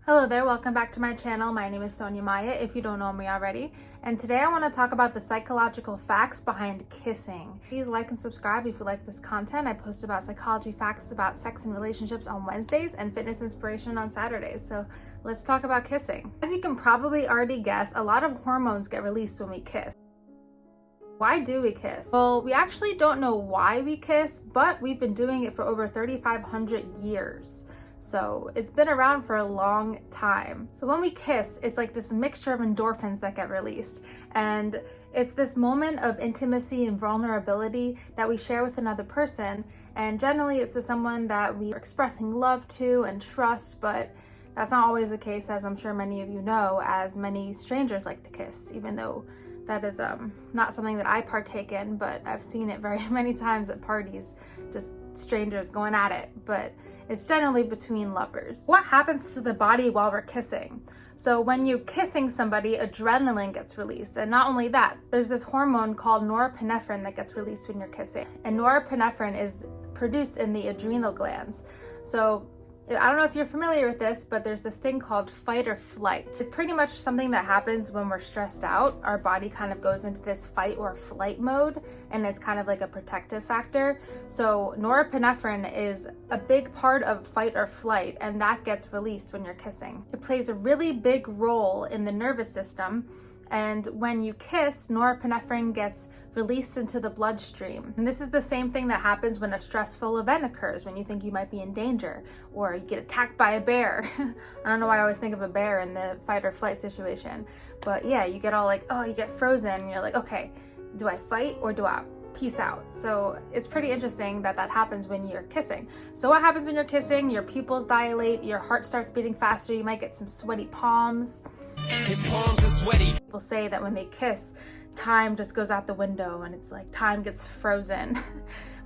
Hello there, welcome back to my channel. My name is Sonia Maya, if you don't know me already. And today I want to talk about the psychological facts behind kissing. Please like and subscribe if you like this content. I post about psychology facts about sex and relationships on Wednesdays and fitness inspiration on Saturdays. So let's talk about kissing. As you can probably already guess, a lot of hormones get released when we kiss. Why do we kiss? Well, we actually don't know why we kiss, but we've been doing it for over 3,500 years. So it's been around for a long time. So when we kiss, it's like this mixture of endorphins that get released. And it's this moment of intimacy and vulnerability that we share with another person. And generally it's with someone that we are expressing love to and trust, but that's not always the case, as I'm sure many of you know, as many strangers like to kiss, even though that is not something that I partake in, but I've seen it very many times at parties, just strangers going at it, but it's generally between lovers. What happens to the body while we're kissing? So when you're kissing somebody, adrenaline gets released. And not only that, there's this hormone called norepinephrine that gets released when you're kissing. And norepinephrine is produced in the adrenal glands. So I don't know if you're familiar with this, but there's this thing called fight or flight. It's pretty much something that happens when we're stressed out. Our body kind of goes into this fight or flight mode, and it's kind of like a protective factor. So norepinephrine is a big part of fight or flight, and that gets released when you're kissing. It plays a really big role in the nervous system. And when you kiss, norepinephrine gets released into the bloodstream. And this is the same thing that happens when a stressful event occurs, when you think you might be in danger, or you get attacked by a bear. I don't know why I always think of a bear in the fight or flight situation. But yeah, you get all like, oh, you get frozen, and you're like, okay, do I fight or do I peace out? So it's pretty interesting that that happens when you're kissing. So what happens when you're kissing? Your pupils dilate, your heart starts beating faster, you might get some sweaty palms. His palms are sweaty. People say that when they kiss, time just goes out the window and it's like time gets frozen.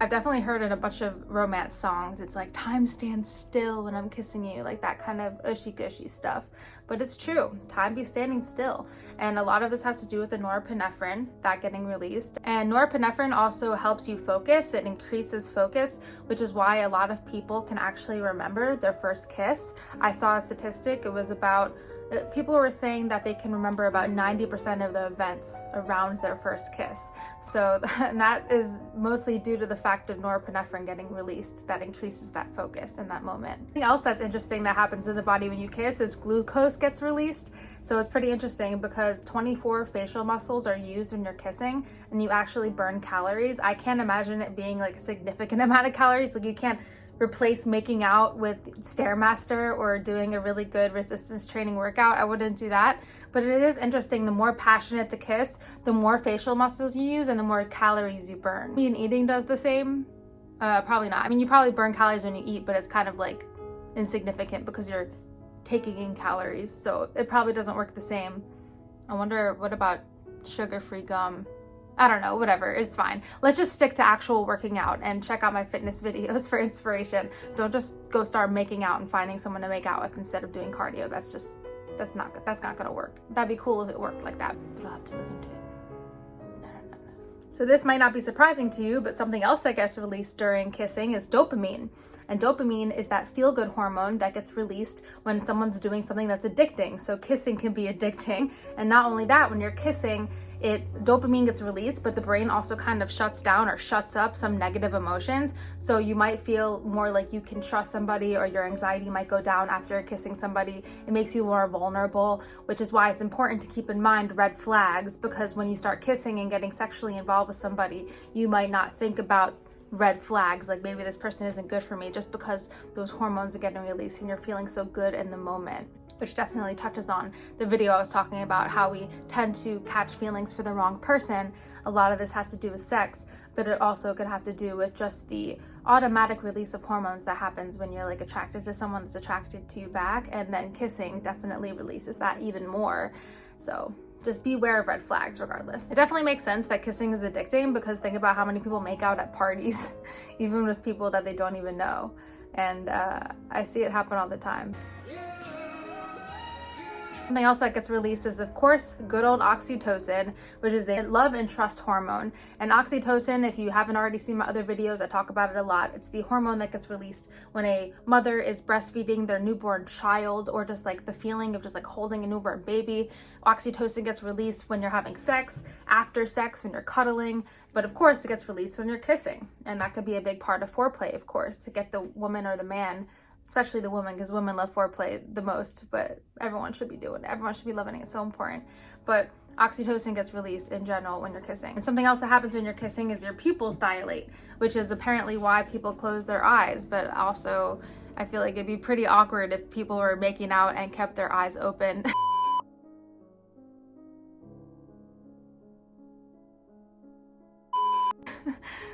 I've definitely heard in a bunch of romance songs, it's like time stands still when I'm kissing you, like that kind of ushy-gushy stuff. But it's true, time be standing still. And a lot of this has to do with the norepinephrine, that getting released. And norepinephrine also helps you focus, it increases focus, which is why a lot of people can actually remember their first kiss. I saw a statistic, it was about people were saying that they can remember about 90% of the events around their first kiss. So that is mostly due to the fact of norepinephrine getting released that increases that focus in that moment. Something else that's interesting that happens in the body when you kiss is glucose gets released. So it's pretty interesting because 24 facial muscles are used when you're kissing and you actually burn calories. I can't imagine it being like a significant amount of calories. Like you can't replace making out with Stairmaster or doing a really good resistance training workout. I wouldn't do that. But it is interesting, the more passionate the kiss, the more facial muscles you use and the more calories you burn. I mean, eating does the same? Probably not. I mean, you probably burn calories when you eat, but it's kind of like insignificant because you're taking in calories. So it probably doesn't work the same. I wonder, what about sugar-free gum? I don't know, whatever, it's fine. Let's just stick to actual working out and check out my fitness videos for inspiration. Don't just go start making out and finding someone to make out with instead of doing cardio. That's not gonna work. That'd be cool if it worked like that, but I'll have to look into it. No. So this might not be surprising to you, but something else that gets released during kissing is dopamine. And dopamine is that feel-good hormone that gets released when someone's doing something that's addicting. So kissing can be addicting. And not only that, when you're kissing, dopamine gets released, but the brain also kind of shuts down or shuts up some negative emotions. So you might feel more like you can trust somebody, or your anxiety might go down after kissing somebody. It makes you more vulnerable, which is why it's important to keep in mind red flags, because when you start kissing and getting sexually involved with somebody, you might not think about red flags, like maybe this person isn't good for me, just because those hormones are getting released and you're feeling so good in the moment. Which definitely touches on the video I was talking about, how we tend to catch feelings for the wrong person. A lot of this has to do with sex, but it also could have to do with just the automatic release of hormones that happens when you're like attracted to someone that's attracted to you back, and then kissing definitely releases that even more. So just beware of red flags regardless. It definitely makes sense that kissing is addicting, because think about how many people make out at parties, even with people that they don't even know. And I see it happen all the time. Something else that gets released is, of course, good old oxytocin, which is the love and trust hormone. And oxytocin, if you haven't already seen my other videos, I talk about it a lot. It's the hormone that gets released when a mother is breastfeeding their newborn child, or just like the feeling of just like holding a newborn baby. Oxytocin gets released when you're having sex, after sex, when you're cuddling. But of course, it gets released when you're kissing. And that could be a big part of foreplay, of course, to get the woman or the man, especially the woman, because women love foreplay the most, but everyone should be doing it. Everyone should be loving it. It's so important. But oxytocin gets released in general when you're kissing. And something else that happens when you're kissing is your pupils dilate, which is apparently why people close their eyes. But also, I feel like it'd be pretty awkward if people were making out and kept their eyes open.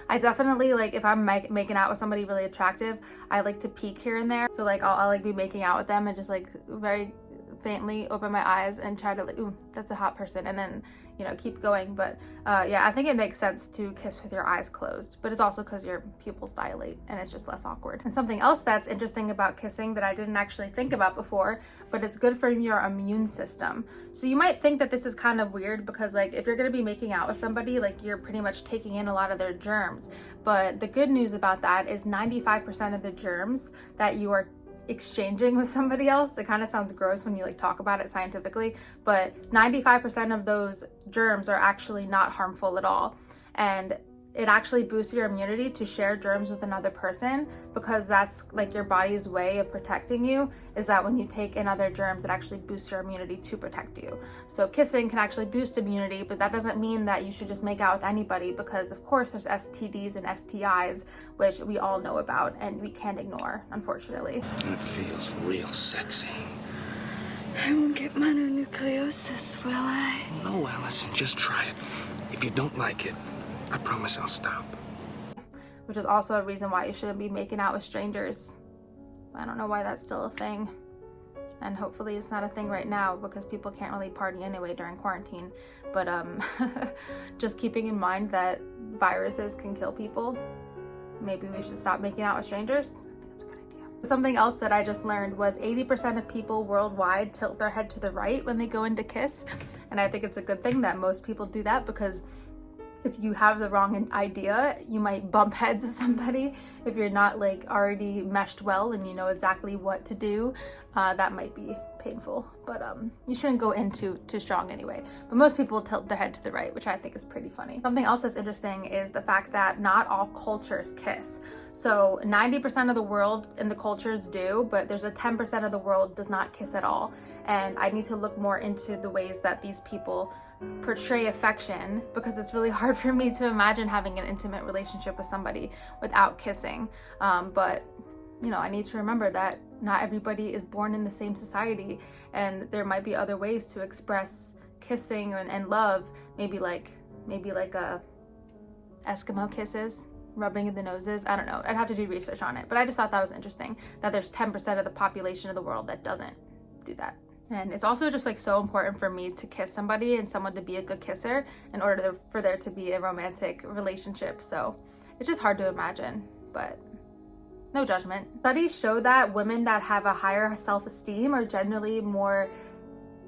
I definitely, like, if I'm making out with somebody really attractive, I like to peek here and there. So like I'll like be making out with them and just like very faintly open my eyes and try to like, ooh, that's a hot person, and then, you know, keep going. But yeah, I think it makes sense to kiss with your eyes closed, but it's also because your pupils dilate and it's just less awkward. And something else that's interesting about kissing that I didn't actually think about before, but it's good for your immune system. So you might think that this is kind of weird because like if you're gonna be making out with somebody, like you're pretty much taking in a lot of their germs. But the good news about that is 95% of the germs that you are exchanging with somebody else, it kind of sounds gross when you like talk about it scientifically, but 95% of those germs are actually not harmful at all. And it actually boosts your immunity to share germs with another person, because that's like your body's way of protecting you, is that when you take in other germs, it actually boosts your immunity to protect you. So kissing can actually boost immunity, but that doesn't mean that you should just make out with anybody, because of course there's STDs and STIs, which we all know about and we can't ignore, unfortunately. And it feels real sexy. I won't get mononucleosis, will I? No, Allison, just try it. If you don't like it, I promise I'll stop. Which is also a reason why you shouldn't be making out with strangers. I don't know why that's still a thing. And hopefully it's not a thing right now, because people can't really party anyway during quarantine. But just keeping in mind that viruses can kill people, maybe we should stop making out with strangers. I think that's a good idea. Something else that I just learned was 80% of people worldwide tilt their head to the right when they go in to kiss. And I think it's a good thing that most people do that, because if you have the wrong idea, you might bump heads with somebody. If you're not like already meshed well and you know exactly what to do, that might be painful. But you shouldn't go in too strong anyway. But most people tilt their head to the right, which I think is pretty funny. Something else that's interesting is the fact that not all cultures kiss. So 90% of the world in the cultures do, but there's a 10% of the world does not kiss at all. And I need to look more into the ways that these people portray affection, because it's really hard for me to imagine having an intimate relationship with somebody without kissing. But you know, I need to remember that not everybody is born in the same society, and there might be other ways to express kissing and love. Maybe like a Eskimo kisses, rubbing of the noses. I don't know. I'd have to do research on it, but I just thought that was interesting that there's 10% of the population of the world that doesn't do that. And it's also just like so important for me to kiss somebody and someone to be a good kisser in order for there to be a romantic relationship. So it's just hard to imagine, but no judgment. Studies show that women that have a higher self-esteem are generally more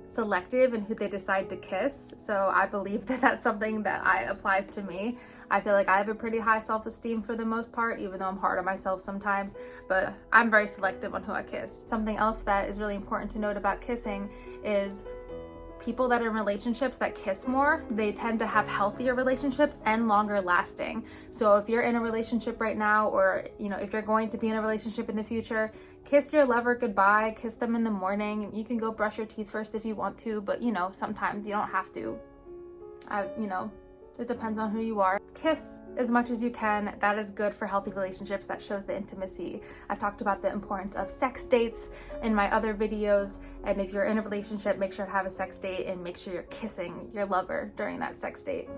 selective in who they decide to kiss. So I believe that that's something that applies to me. I feel like I have a pretty high self-esteem for the most part, even though I'm hard on myself sometimes, but I'm very selective on who I kiss. Something else that is really important to note about kissing is people that are in relationships that kiss more, they tend to have healthier relationships and longer lasting. So if you're in a relationship right now, or you know, if you're going to be in a relationship in the future, kiss your lover goodbye, kiss them in the morning. You can go brush your teeth first if you want to, but you know, sometimes you don't have to. You know, it depends on who you are. Kiss as much as you can. That is good for healthy relationships. That shows the intimacy. I've talked about the importance of sex dates in my other videos. And if you're in a relationship, make sure to have a sex date and make sure you're kissing your lover during that sex date.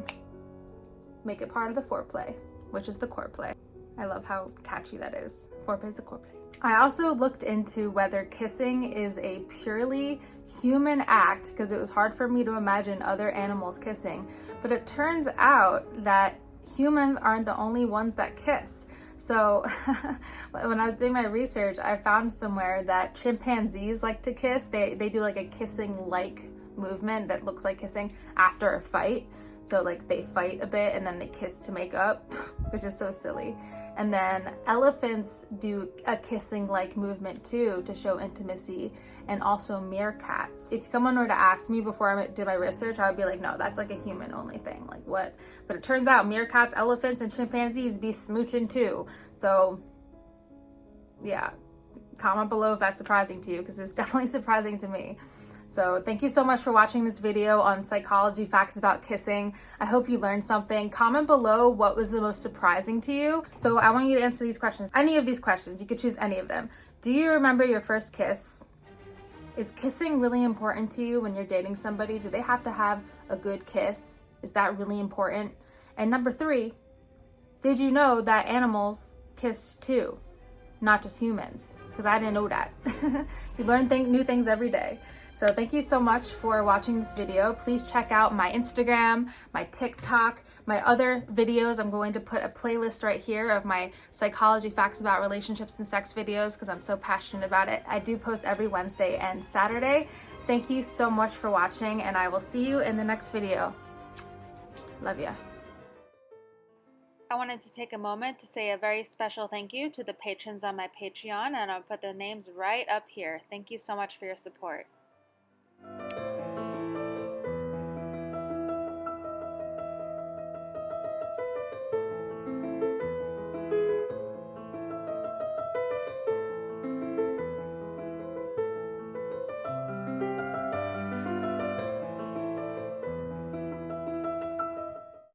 Make it part of the foreplay, which is the core play. I love how catchy that is. Foreplay is the core play. I also looked into whether kissing is a purely human act, because it was hard for me to imagine other animals kissing, but it turns out that humans aren't the only ones that kiss. So when I was doing my research, I found somewhere that chimpanzees like to kiss. They do like a kissing-like movement that looks like kissing after a fight. So like they fight a bit and then they kiss to make up, which is so silly. And then elephants do a kissing-like movement too to show intimacy, and also meerkats. If someone were to ask me before I did my research, I would be like, no, that's like a human-only thing. Like what? But it turns out meerkats, elephants, and chimpanzees be smooching too. So yeah, comment below if that's surprising to you, because it was definitely surprising to me. So thank you so much for watching this video on psychology facts about kissing. I hope you learned something. Comment below what was the most surprising to you. So I want you to answer these questions. Any of these questions, you could choose any of them. Do you remember your first kiss? Is kissing really important to you when you're dating somebody? Do they have to have a good kiss? Is that really important? And number 3, did you know that animals kiss too, not just humans? Because I didn't know that. You learn new things every day. So thank you so much for watching this video. Please check out my Instagram, my TikTok, my other videos. I'm going to put a playlist right here of my psychology facts about relationships and sex videos because I'm so passionate about it. I do post every Wednesday and Saturday. Thank you so much for watching, and I will see you in the next video. Love ya. I wanted to take a moment to say a very special thank you to the patrons on my Patreon, and I'll put the names right up here. Thank you so much for your support.